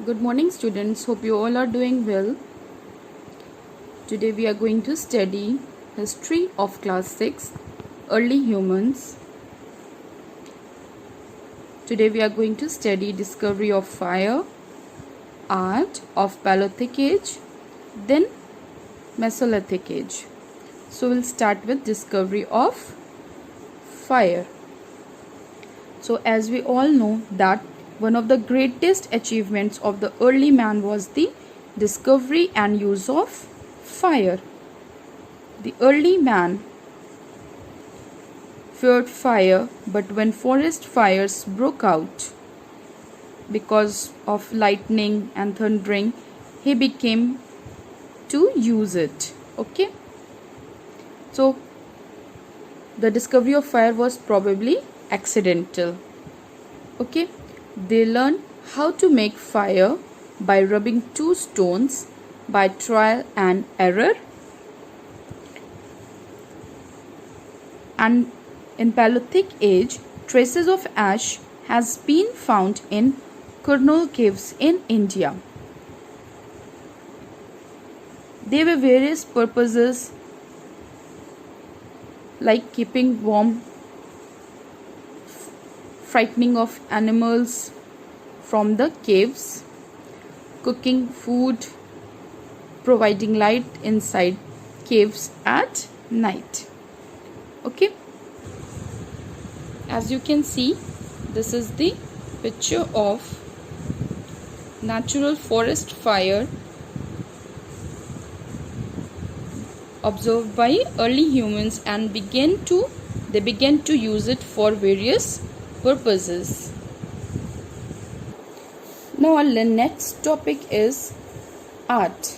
Good morning, students. Hope you all are doing well. Today we are going to study history of class 6 early humans. Today we are going to study discovery of fire, art of Paleolithic age, then Mesolithic age. So we'll start with discovery of fire. So as we all know that one of the greatest achievements of the early man was the discovery and use of fire. The early man feared fire, but when forest fires broke out because of lightning and thundering, he became to use it. Okay. So the discovery of fire was probably accidental. Okay. They learned how to make fire by rubbing two stones by trial and error. And in Paleolithic age, traces of ash has been found in Kurnool caves in India. There were various purposes like keeping warm, frightening of animals from the caves, cooking food, providing light inside caves at night. Okay, as you can see, this is the picture of natural forest fire observed by early humans, and they began to use it for various purposes. Now our next topic is art.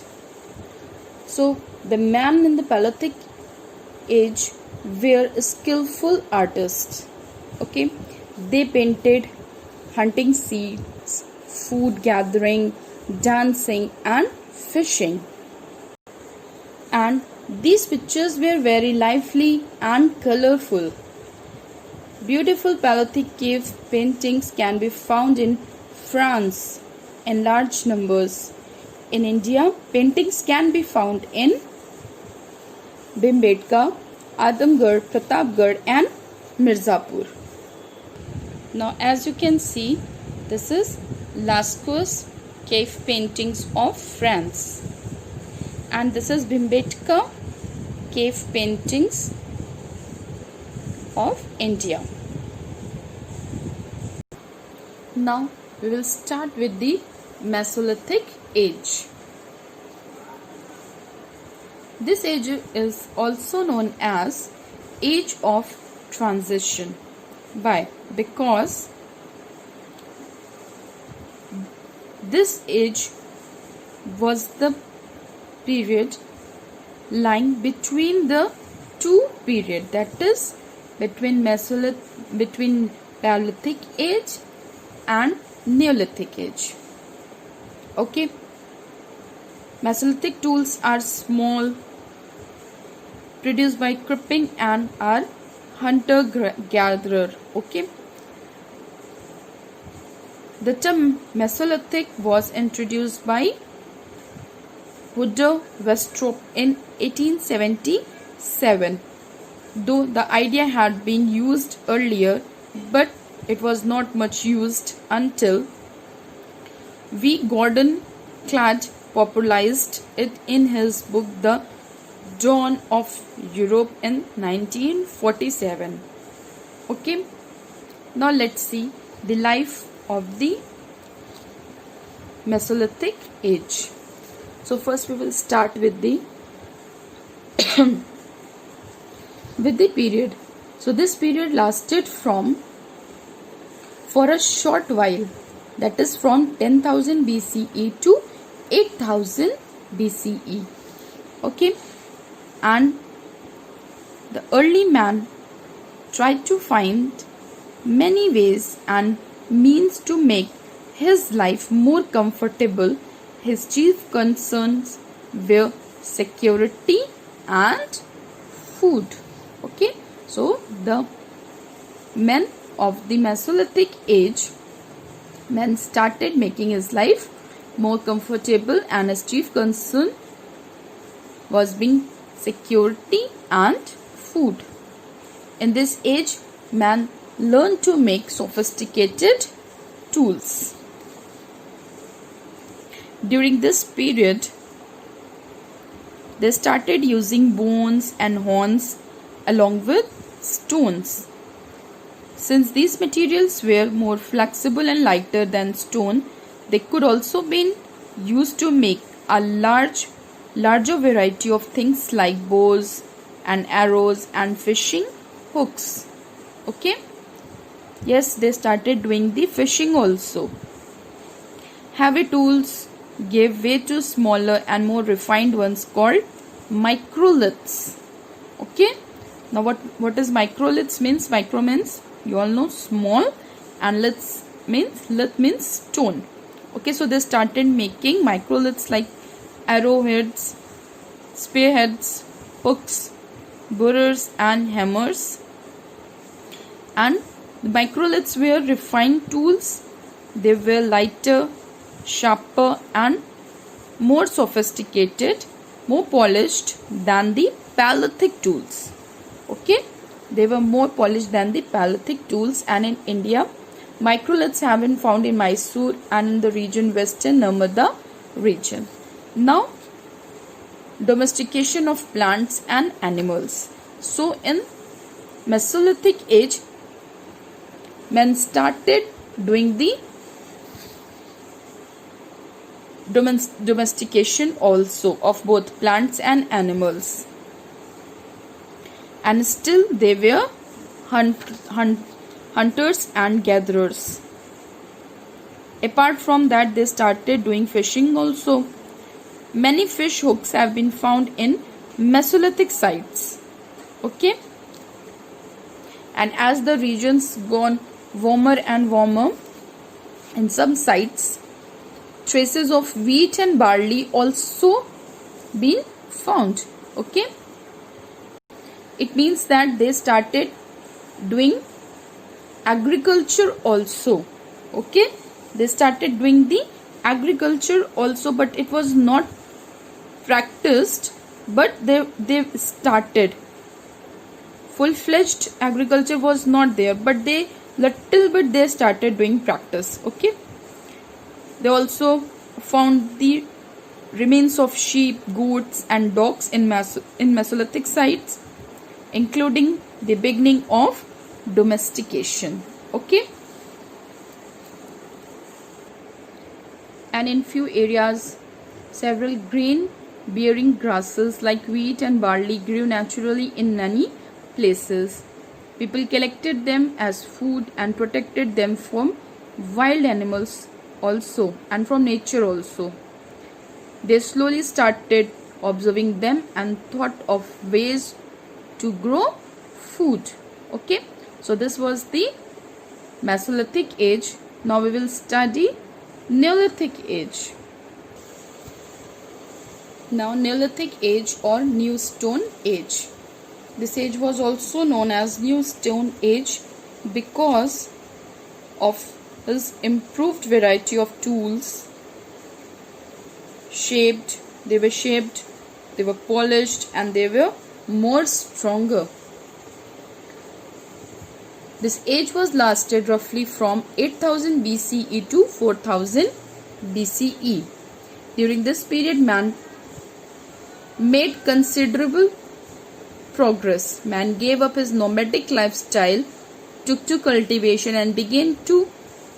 So the man in the Paleolithic age were skillful artists. Okay, they painted hunting scenes, food gathering, dancing and fishing. And these pictures were very lively and colorful. Beautiful Paleolithic cave paintings can be found in France in large numbers. In India, paintings can be found in Bhimbetka, Adamgarh, Pratapgarh and Mirzapur. Now as you can see, this is Lascaux cave paintings of France. And this is Bhimbetka cave paintings of India. Now we will start with the Mesolithic age. This age is also known as age of transition. Why? Because this age was the period lying between the two periods, that is between Paleolithic age and Neolithic age. Okay, Mesolithic tools are small, produced by cripping and are hunter-gatherer. Okay, the term Mesolithic was introduced by Woodrow Westrop in 1877, though the idea had been used earlier, but it was not much used until V. Gordon Cladd popularized it in his book The Dawn of Europe in 1947. Okay, now let's see the life of the Mesolithic age. So first we will start with the with the period. So this period lasted for a short while, that is from 10,000 BCE to 8,000 BCE. Okay, and the early man tried to find many ways and means to make his life more comfortable. His chief concerns were security and food. Okay, so the men of the Mesolithic age, man started making his life more comfortable, and his chief concern was being security and food. In this age, man learned to make sophisticated tools. During this period, they started using bones and horns along with stones. Since these materials were more flexible and lighter than stone, they could also be used to make a larger variety of things like bows and arrows and fishing hooks. Okay? Yes, they started doing the fishing also. Heavy tools gave way to smaller and more refined ones called microliths. Okay? Now what is microliths means? Micro means, you all know, small, and lith means stone. Okay, so they started making microliths like arrowheads, spearheads, hooks, burrs and hammers. And the microliths were refined tools. They were lighter, sharper and more sophisticated, more polished than the Paleolithic tools. Okay, they were more polished than the Paleolithic tools. And in India, microliths have been found in Mysore and in the region western Narmada region. Now, domestication of plants and animals. So in Mesolithic age, men started doing the domestication also of both plants and animals. And still they were hunters and gatherers. Apart from that, they started doing fishing also. Many fish hooks have been found in Mesolithic sites. Okay? And as the regions gone warmer and warmer, in some sites, traces of wheat and barley also been found. Okay? It means that they started doing agriculture also. Okay? They started doing the agriculture also, but it was not practiced, but they started. Full-fledged agriculture was not there, but they little bit they started doing practice. Okay? They also found the remains of sheep, goats and dogs in Mesolithic sites, including the beginning of domestication. Okay? And in few areas, several grain bearing grasses like wheat and barley grew naturally in many places. People collected them as food and protected them from wild animals also and from nature also. They slowly started observing them and thought of ways to grow food. Okay, so this was the Mesolithic age. Now we will study Neolithic age. Now Neolithic age or New Stone age. This age was also known as New Stone age because of its improved variety of tools. They were polished and they were more stronger. This age was lasted roughly from 8000 BCE to 4000 BCE. During this period, man made considerable progress. Man gave up his nomadic lifestyle, took to cultivation and began to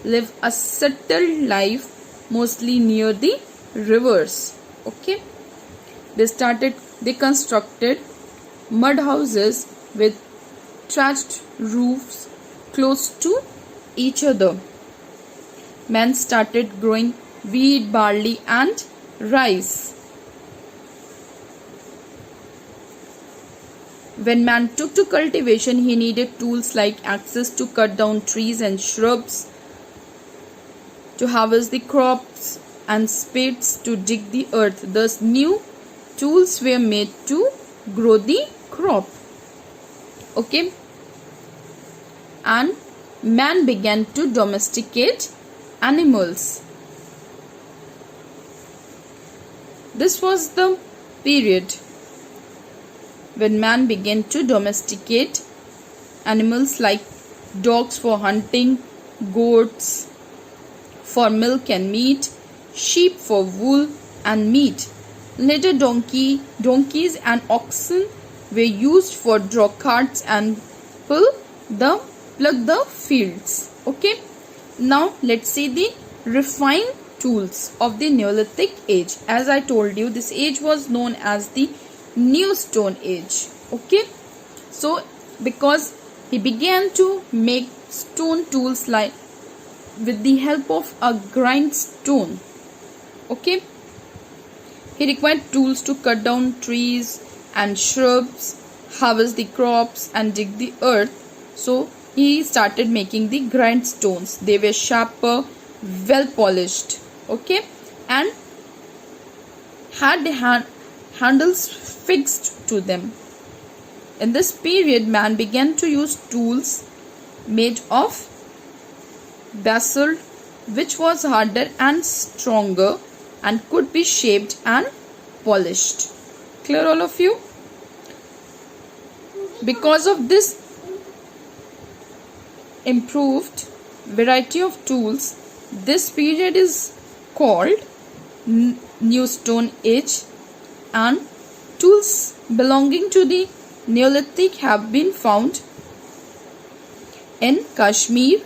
live a settled life mostly near the rivers. Okay, they constructed mud houses with thatched roofs close to each other. Man started growing wheat, barley and rice. When man took to cultivation, he needed tools like axes to cut down trees and shrubs, to harvest the crops, and spades to dig the earth. Thus, new tools were made to grow the crop. Okay? And man began to domesticate animals. This was the period when man began to domesticate animals like dogs for hunting, goats for milk and meat, sheep for wool and meat. Later donkeys and oxen were used for draw carts and plug the fields. Okay. Now let's see the refined tools of the Neolithic age. As I told you, this age was known as the New Stone Age. Okay. So because he began to make stone tools like with the help of a grindstone. Okay. He required tools to cut down trees and shrubs, harvest the crops and dig the earth. So he started making the grindstones. They were sharper, well polished, okay, and had the handles fixed to them. In this period, man began to use tools made of basalt, which was harder and stronger and could be shaped and polished. Clear, all of you? Because of this improved variety of tools, this period is called New Stone Age, and tools belonging to the Neolithic have been found in Kashmir,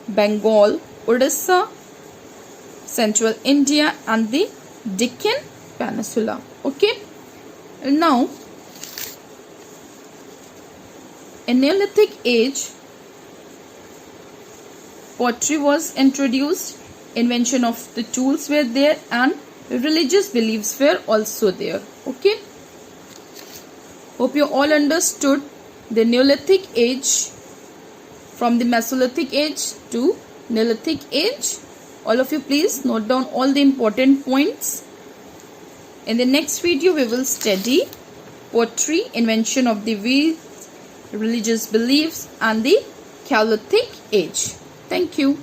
Bengal, Odisha, Central India and the Deccan Peninsula. Okay. Now, in Neolithic age, pottery was introduced, invention of the tools were there, and religious beliefs were also there. Okay. Hope you all understood the Neolithic age from the Mesolithic age to Neolithic age. All of you please note down all the important points. In the next video we will study pottery, invention of the wheels, religious beliefs and the Chalcolithic age. Thank you.